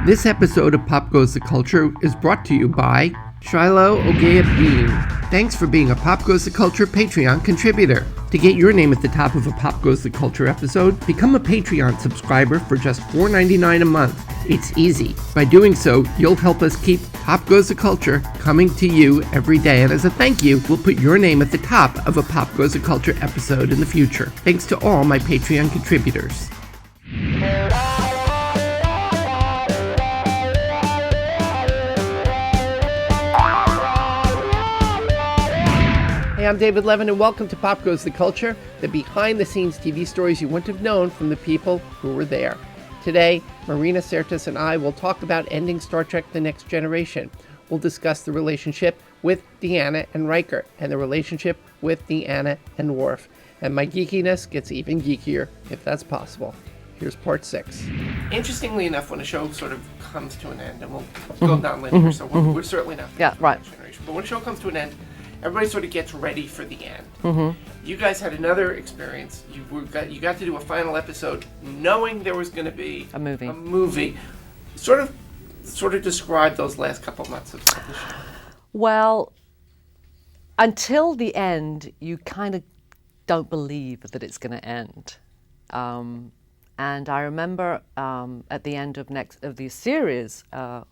This episode of Pop Goes the Culture is brought to you by Shiloh Ogayabdeen. Thanks for being a Pop Goes the Culture Patreon contributor. To get your name at the top of a Pop Goes the Culture episode, become a Patreon subscriber for just $4.99 a month. It's easy. By doing so, you'll help us keep Pop Goes the Culture coming to you every day. And as a thank you, we'll put your name at the top of a Pop Goes the Culture episode in the future. Thanks to all my Patreon contributors. Hey, I'm David Levin, and welcome to Pop Goes the Culture, the behind-the-scenes TV stories you wouldn't have known from the people who were there. Today, Marina Sirtis and I will talk about ending Star Trek The Next Generation. We'll discuss the relationship with Deanna and Riker, and the relationship with Deanna and Worf. And my geekiness gets even geekier, if that's possible. Here's part 6. Interestingly enough, when a show sort of comes to an end, and we'll go down linear, so we're certainly not yeah, right. Next Generation, but when a show comes to an end, everybody sort of gets ready for the end. You guys had another experience. You got to do a final episode knowing there was going to be a movie. Sort of describe those last couple months of the show. Well, until the end, you kind of don't believe that it's going to end. And I remember at the end of the series, I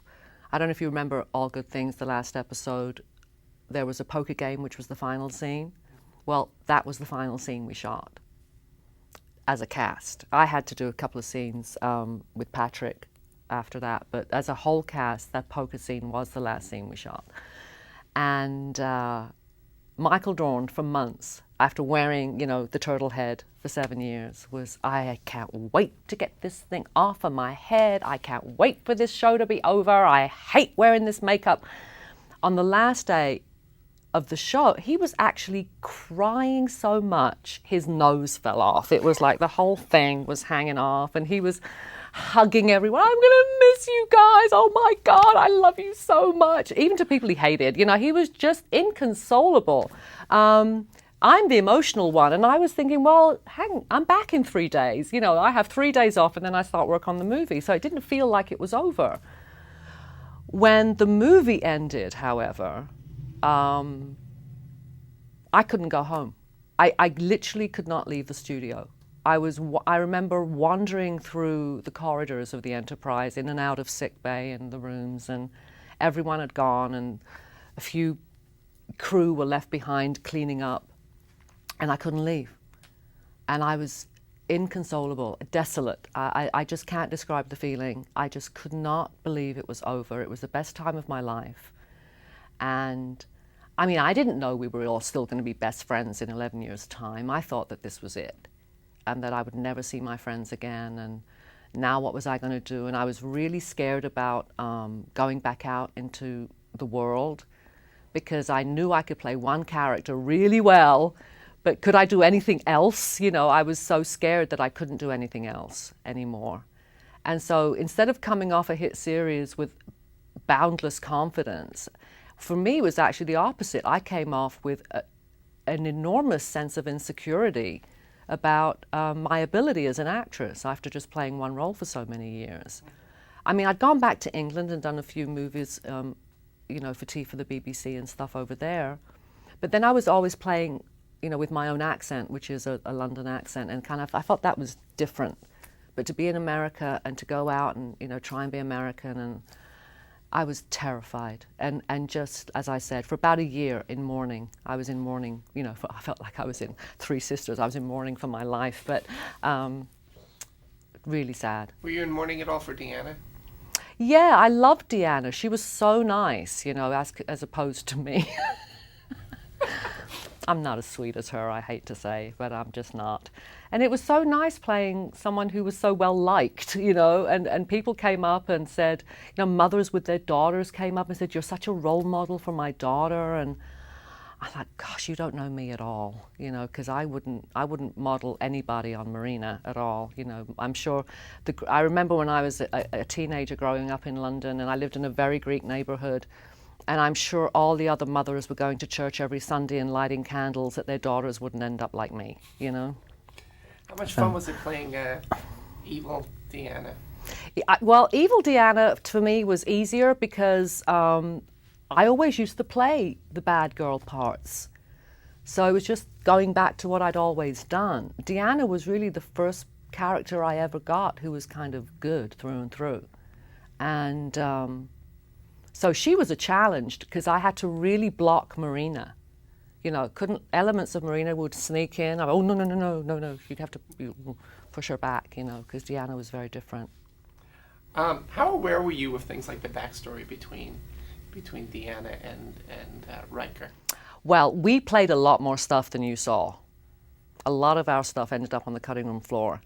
don't know if you remember All Good Things, the last episode. There was a poker game, which was the final scene. Well, that was the final scene we shot as a cast. I had to do a couple of scenes with Patrick after that, but as a whole cast, that poker scene was the last scene we shot. And Michael Dorn, for months, after wearing, the turtle head for 7 years, was, I can't wait to get this thing off of my head. I can't wait for this show to be over. I hate wearing this makeup. On the last day of the show, he was actually crying so much his nose fell off. It was like the whole thing was hanging off, and he was hugging everyone. I'm gonna miss you guys. Oh my God, I love you so much. Even to people he hated, he was just inconsolable. I'm the emotional one, and I was thinking, well, I'm back in 3 days. I have 3 days off, and then I start work on the movie. So it didn't feel like it was over. When the movie ended, however, I couldn't go home. I literally could not leave the studio. I remember wandering through the corridors of the Enterprise, in and out of sick bay and the rooms, and everyone had gone, and a few crew were left behind cleaning up, and I couldn't leave. And I was inconsolable, desolate. I just can't describe the feeling. I just could not believe it was over. It was the best time of my life. And I didn't know we were all still going to be best friends in 11 years' time. I thought that this was it, and that I would never see my friends again. And now what was I going to do? And I was really scared about going back out into the world, because I knew I could play one character really well, but could I do anything else? I was so scared that I couldn't do anything else anymore. And so instead of coming off a hit series with boundless confidence, for me, it was actually the opposite. I came off with an enormous sense of insecurity about my ability as an actress after just playing one role for so many years. I'd gone back to England and done a few movies, for tea for the BBC and stuff over there. But then I was always playing, with my own accent, which is a London accent, and I thought that was different. But to be in America and to go out and, try and be American, and I was terrified, and just, as I said, for about a year in mourning. I was in mourning, I felt like I was in Three Sisters. I was in mourning for my life, but really sad. Were you in mourning at all for Deanna? Yeah, I loved Deanna. She was so nice, as opposed to me. I'm not as sweet as her, I hate to say, but I'm just not. And it was so nice playing someone who was so well liked, and people came up and said, mothers with their daughters came up and said, you're such a role model for my daughter. And I thought, gosh, you don't know me at all, because I wouldn't model anybody on Marina at all. I'm sure, I remember when I was a teenager growing up in London, and I lived in a very Greek neighborhood. And I'm sure all the other mothers were going to church every Sunday and lighting candles, that their daughters wouldn't end up like me, How much fun was it playing evil Deanna? Well, Evil Deanna for me was easier because I always used to play the bad girl parts. So it was just going back to what I'd always done. Deanna was really the first character I ever got who was kind of good through and through. And so she was a challenge because I had to really block Marina. Elements of Marina would sneak in. Oh, no, you'd have to push her back, because Deanna was very different. How aware were you of things like the backstory between Deanna and Riker? Well, we played a lot more stuff than you saw. A lot of our stuff ended up on the cutting room floor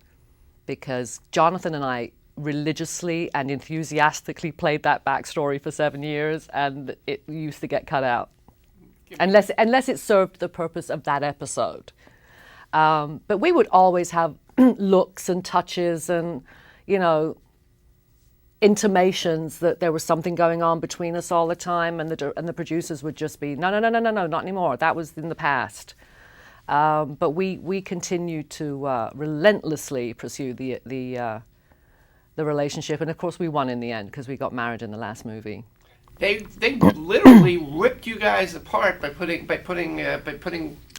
because Jonathan and I religiously and enthusiastically played that backstory for 7 years, and it used to get cut out. Unless it served the purpose of that episode. But we would always have looks and touches and, intimations that there was something going on between us all the time, and the producers would just be, no, not anymore. That was in the past. But we continued to relentlessly pursue the relationship, and of course we won in the end because we got married in the last movie. They literally ripped you guys apart by putting your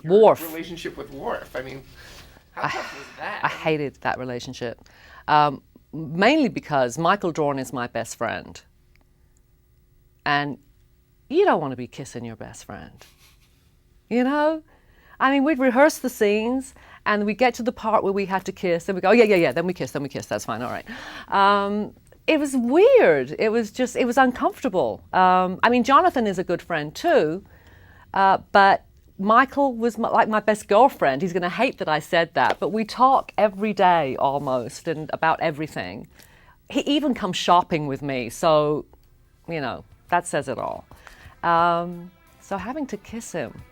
Worf. relationship with Worf. I mean, how tough was that? I hated that relationship, mainly because Michael Dorn is my best friend, and you don't want to be kissing your best friend. I mean, we'd rehearse the scenes, and we get to the part where we had to kiss, and we go, oh, yeah, then we kiss, that's fine, all right. It was weird. It was uncomfortable. I mean, Jonathan is a good friend too, but Michael was like my best girlfriend. He's going to hate that I said that, but we talk every day almost and about everything. He even comes shopping with me, so, that says it all. So having to kiss him,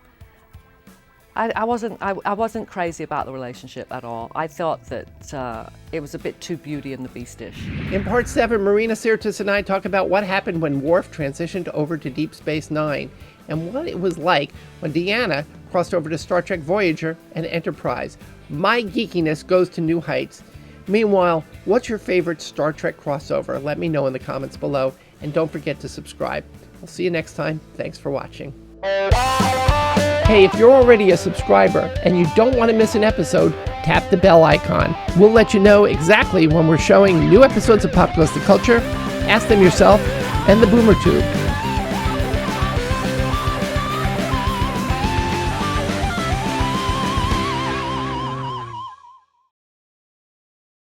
I wasn't crazy about the relationship at all. I thought that it was a bit too Beauty and the Beast-ish. In part 7, Marina Sirtis and I talk about what happened when Worf transitioned over to Deep Space Nine and what it was like when Deanna crossed over to Star Trek Voyager and Enterprise. My geekiness goes to new heights. Meanwhile, what's your favorite Star Trek crossover? Let me know in the comments below, and don't forget to subscribe. I'll see you next time. Thanks for watching. Hey, if you're already a subscriber and you don't want to miss an episode, tap the bell icon. We'll let you know exactly when we're showing new episodes of Pop Goes the Culture, Ask Them Yourself, and the Boomer Tube.